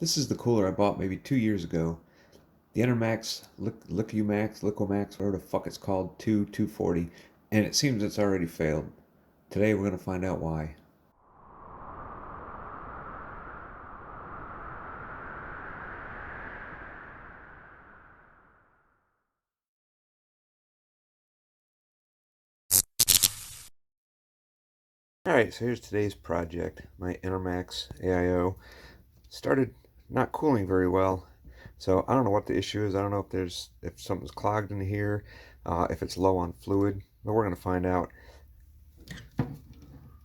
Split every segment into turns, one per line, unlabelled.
This is the cooler I bought maybe 2 years ago. The Enermax Liqmax, whatever the fuck it's called, 240, and it seems it's already failed. Today we're gonna find out why. Alright, so here's today's project. My Enermax AIO started not cooling very well. So I don't know what the issue is. I don't know if something's clogged in here, if it's low on fluid, but we're gonna find out.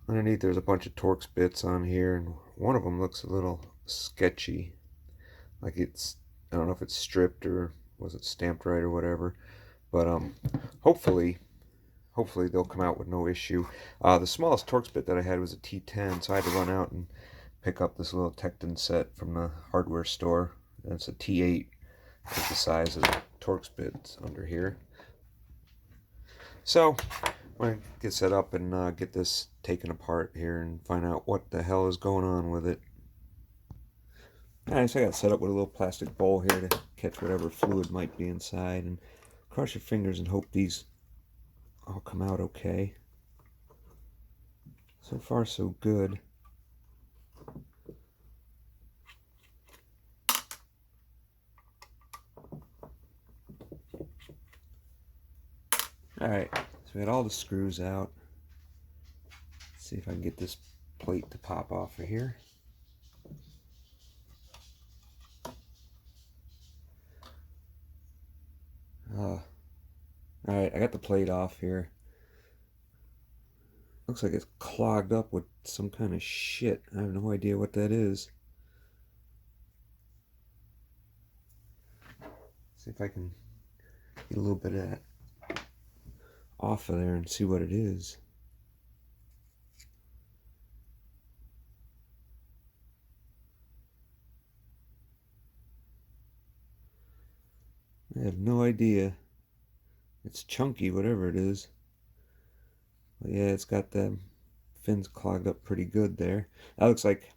Underneath there's a bunch of Torx bits on here, and one of them looks a little sketchy. Like I don't know if it's stripped or was it stamped right or whatever. But hopefully they'll come out with no issue. The smallest Torx bit that I had was a T10, so I had to run out and pick up this little Tecton set from the hardware store. And it's a T8. It's the size of the Torx bits under here. So I'm going to get set up and get this taken apart here and find out what the hell is going on with it. Alright, so I got set up with a little plastic bowl here to catch whatever fluid might be inside, and cross your fingers and hope these all come out okay. So far so good. Alright, so we got all the screws out. Let's see if I can get this plate to pop off of here. Alright, I got the plate off here. Looks like it's clogged up with some kind of shit. I have no idea what that is. See if I can get a little bit of that off of there and see what it is. I have no idea. It's chunky, whatever it is. But yeah, it's got the fins clogged up pretty good there. That looks like,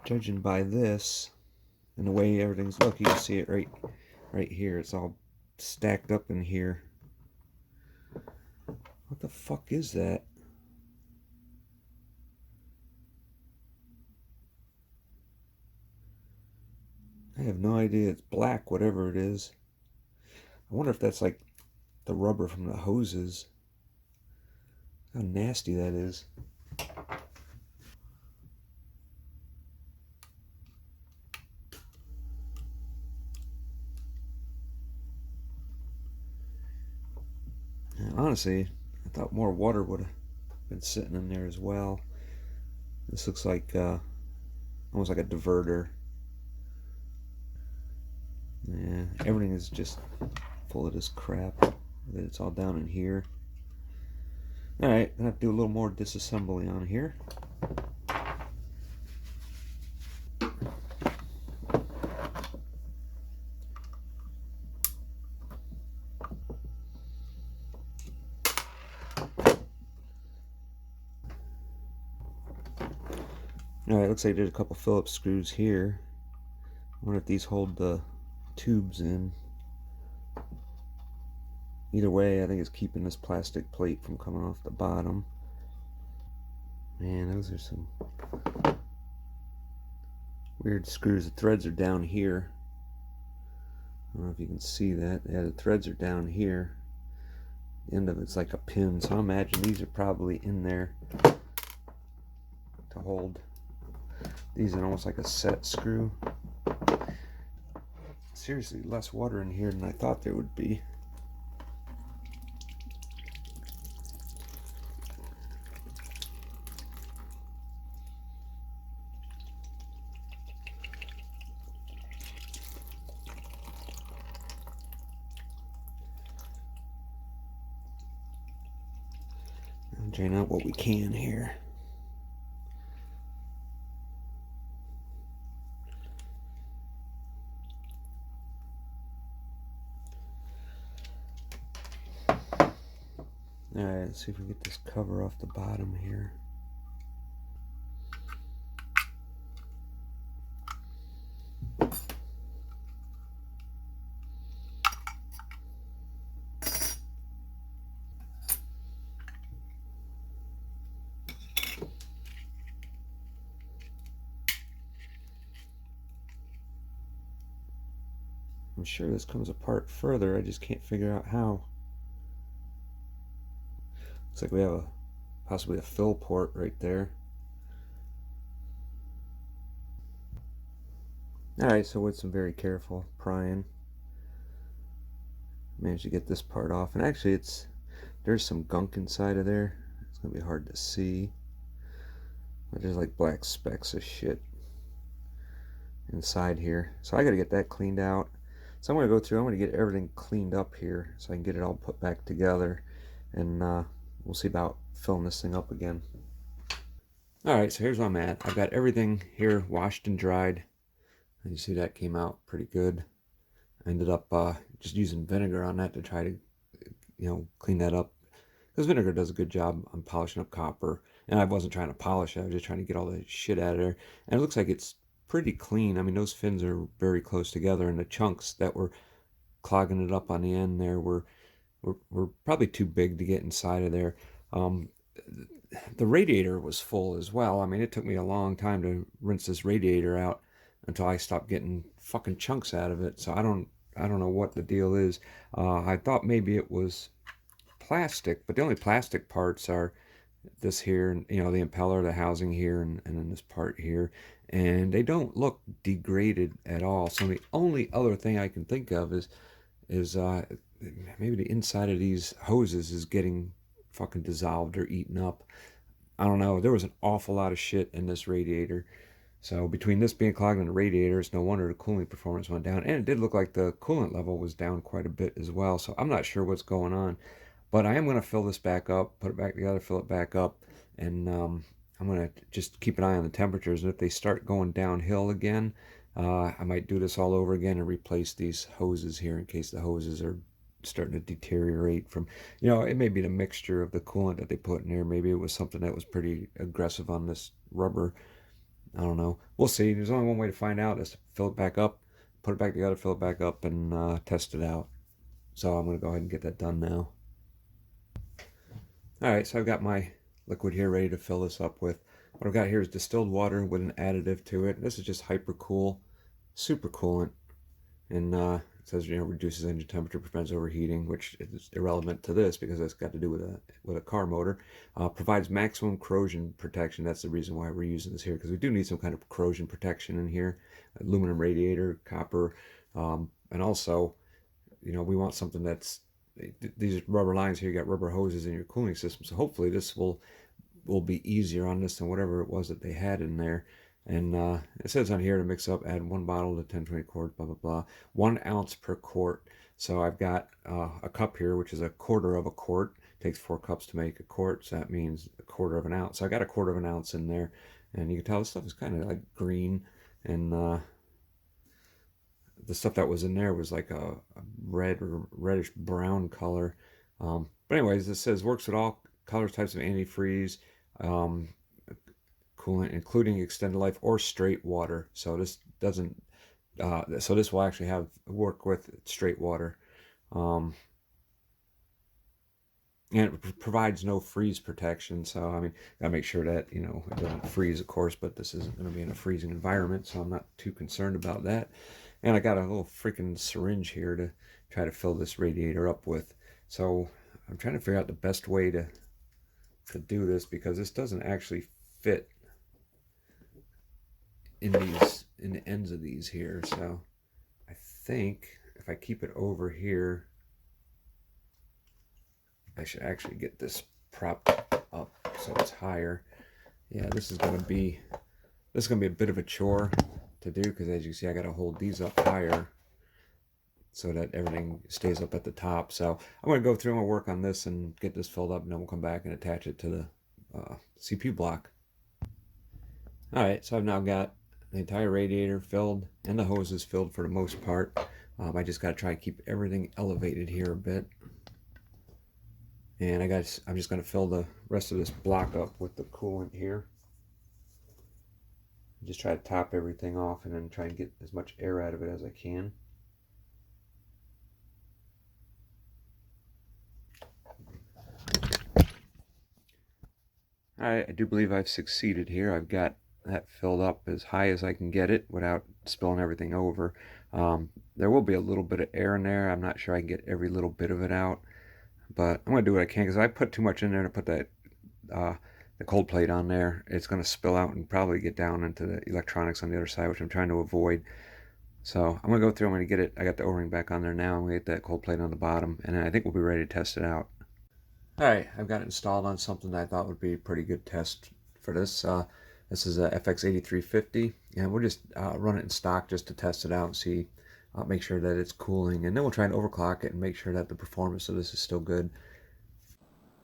judging by this and the way everything's look, you can see it right here. It's all stacked up in here. What the fuck is that? I have no idea. It's black, whatever it is. I wonder if that's like the rubber from the hoses. How nasty that is. And honestly, I thought more water would have been sitting in there as well. This looks like almost like a diverter. Yeah, everything is just full of this crap. It's all down in here. Alright, I have to do a little more disassembly on here. Alright, looks like there's a couple Phillips screws here. I wonder if these hold the tubes in. Either way, I think it's keeping this plastic plate from coming off the bottom. Man, those are some weird screws. The threads are down here. I don't know if you can see that. Yeah, the threads are down here. The end of it's like a pin, so I imagine these are probably in there to hold. These are almost like a set screw. Seriously, less water in here than I thought there would be. I'll drain out what we can here. Alright, let's see if we can get this cover off the bottom here. I'm sure this comes apart further, I just can't figure out how. Looks like we have possibly a fill port right there. Alright, so with some very careful prying, managed to get this part off. And actually there's some gunk inside of there. It's gonna be hard to see, but there's like black specks of shit inside here. So I gotta get that cleaned out. So I'm gonna get everything cleaned up here so I can get it all put back together, and we'll see about filling this thing up again. Alright, so here's where I'm at. I've got everything here washed and dried. And you see that came out pretty good. I ended up just using vinegar on that to try to, clean that up. Because vinegar does a good job on polishing up copper. And I wasn't trying to polish it, I was just trying to get all the shit out of there. And it looks like it's pretty clean. I mean, those fins are very close together, and the chunks that were clogging it up on the end there were probably too big to get inside of there. The radiator was full as well. I mean, it took me a long time to rinse this radiator out until I stopped getting fucking chunks out of it. So I don't know what the deal is. I thought maybe it was plastic, but the only plastic parts are this here, and the impeller, the housing here, and then this part here, and they don't look degraded at all. So the only other thing I can think of is maybe the inside of these hoses is getting fucking dissolved or eaten up. I don't know. There was an awful lot of shit in this radiator. So between this being clogged and the radiator, it's no wonder the cooling performance went down. And it did look like the coolant level was down quite a bit as well. So I'm not sure what's going on. But I am going to fill this back up, put it back together, fill it back up. And I'm going to just keep an eye on the temperatures. And if they start going downhill again, I might do this all over again and replace these hoses here in case the hoses are starting to deteriorate from, it may be the mixture of the coolant that they put in there. Maybe it was something that was pretty aggressive on this rubber. I don't know. We'll see. There's only one way to find out, is to fill it back up, put it back together, fill it back up, and test it out. So I'm going to go ahead and get that done now. Alright, so I've got my liquid here ready to fill this up with. What I've got here is distilled water with an additive to it. This is just hypercool, super coolant. And it says, reduces engine temperature, prevents overheating, which is irrelevant to this because it's got to do with a car motor. Provides maximum corrosion protection. That's the reason why we're using this here, because we do need some kind of corrosion protection in here. Aluminum radiator, copper, and also, we want something that's, these rubber lines here, you got rubber hoses in your cooling system, so hopefully this will be easier on this than whatever it was that they had in there. And it says on here to mix up, add 1 bottle to 10-20 quarts, blah, blah, blah. 1 ounce per quart. So I've got a cup here, which is 1/4 of a quart. It takes 4 cups to make a quart, so that means 1/4 of an ounce. So I got 1/4 of an ounce in there. And you can tell this stuff is kind of like green. And the stuff that was in there was like a red or reddish brown color. But anyways, this says works with all colors, types of antifreeze. Coolant, including extended life or straight water. So this doesn't. So this will actually work with straight water, and it provides no freeze protection. So I mean, gotta make sure that it doesn't freeze, of course. But this isn't going to be in a freezing environment, so I'm not too concerned about that. And I got a little freaking syringe here to try to fill this radiator up with. So I'm trying to figure out the best way to do this, because this doesn't actually fit in the ends of these here. So I think if I keep it over here, I should actually get this propped up so it's higher. Yeah, this is gonna be a bit of a chore to do, because as you see, I gotta hold these up higher so that everything stays up at the top. So I'm gonna go through and work on this and get this filled up, and then we'll come back and attach it to the CPU block. Alright, so I've now got the entire radiator filled and the hoses filled for the most part. I just got to try to keep everything elevated here a bit. And I'm just going to fill the rest of this block up with the coolant here. Just try to top everything off and then try and get as much air out of it as I can. Alright, I do believe I've succeeded here. I've got that filled up as high as I can get it without spilling everything over. There will be a little bit of air in there. I'm not sure I can get every little bit of it out, but I'm going to do what I can, because if I put too much in there to put that the cold plate on there, it's going to spill out and probably get down into the electronics on the other side, which I'm trying to avoid. So I'm going to go through, I'm going to get it, I got the O-ring back on there now, I'm going to get that cold plate on the bottom, and then I think we'll be ready to test it out. Alright, I've got it installed on something that I thought would be a pretty good test for this. This is a FX8350, and we'll just run it in stock just to test it out and see, make sure that it's cooling, and then we'll try and overclock it and make sure that the performance of this is still good.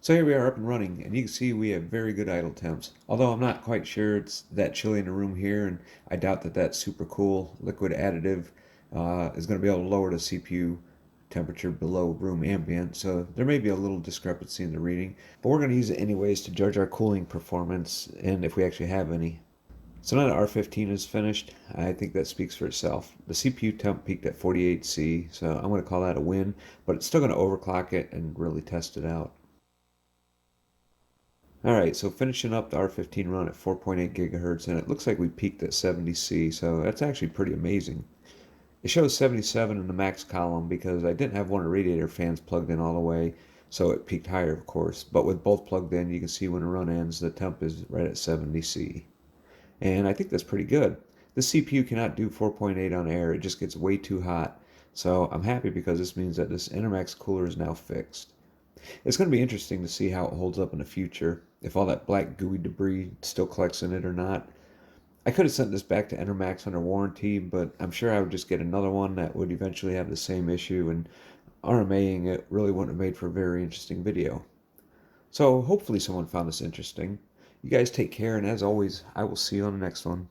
So here we are up and running, and you can see we have very good idle temps. Although I'm not quite sure it's that chilly in the room here, and I doubt that that super cool liquid additive is going to be able to lower the CPU temperature below room ambient, so there may be a little discrepancy in the reading, but we're going to use it anyways to judge our cooling performance, and if we actually have any. So now that R15 is finished, I think that speaks for itself. The CPU temp peaked at 48C, so I'm going to call that a win, but it's still going to overclock it and really test it out. Alright, so finishing up the R15 run at 4.8 gigahertz, and it looks like we peaked at 70C, so that's actually pretty amazing. It shows 77 in the max column because I didn't have one of the radiator fans plugged in all the way, so it peaked higher, of course. But with both plugged in, you can see when the run ends, the temp is right at 70C. And I think that's pretty good. The CPU cannot do 4.8 on air, it just gets way too hot. So I'm happy because this means that this Enermax cooler is now fixed. It's going to be interesting to see how it holds up in the future, if all that black gooey debris still collects in it or not. I could have sent this back to Enermax under warranty, but I'm sure I would just get another one that would eventually have the same issue, and RMAing it really wouldn't have made for a very interesting video. So hopefully someone found this interesting. You guys take care, and as always, I will see you on the next one.